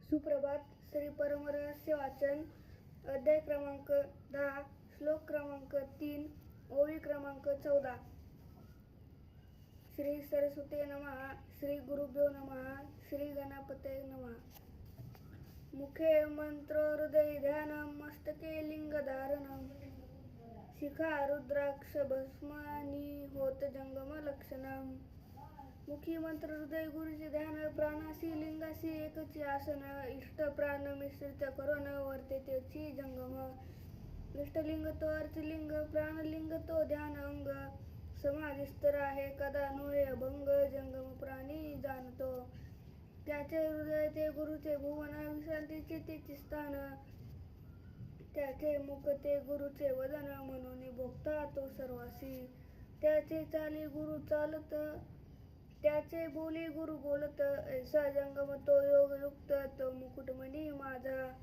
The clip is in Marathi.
सुप्रभात. श्री परमरहस्य वाचन. अध्याय क्रमांक 10, श्लोक क्रमांक 3, ओवी क्रमांक 14. श्री सरस्वते नमः. श्री गुरुभ्यो नमः. श्री गणपते नमः. मुखे मंत्र हृदय ध्यानम, मस्तके लिंगधारणम, शिखा रुद्राक्ष भस्मानी होत जंगम लक्षणम. मुखी मंत्र हृदय गुरुचे ध्यान, प्राणासी लिंगासी एकची आसन, इष्ट प्राण मिश्रित करून वर्ते त्याची जंगम. इष्टलिंग तो अर्चलिंग, प्राणलिंग तो ध्यान अंग, समाधिस्तर आहे कदा नोहे अभंग, जंगम प्राणी जाणतो. त्याचे हृदय ते गुरुचे भुवन, विश्रांतीचे त्याचे स्थान, त्याचे मुख ते गुरुचे वदन, म्हणून भोगता तो सर्वासी. त्याचे चाली गुरु चालत, त्याचे बोली गुरु बोलत, ऐसा जंगम तो योगयुक्त, तो मुकुटमणी माझा.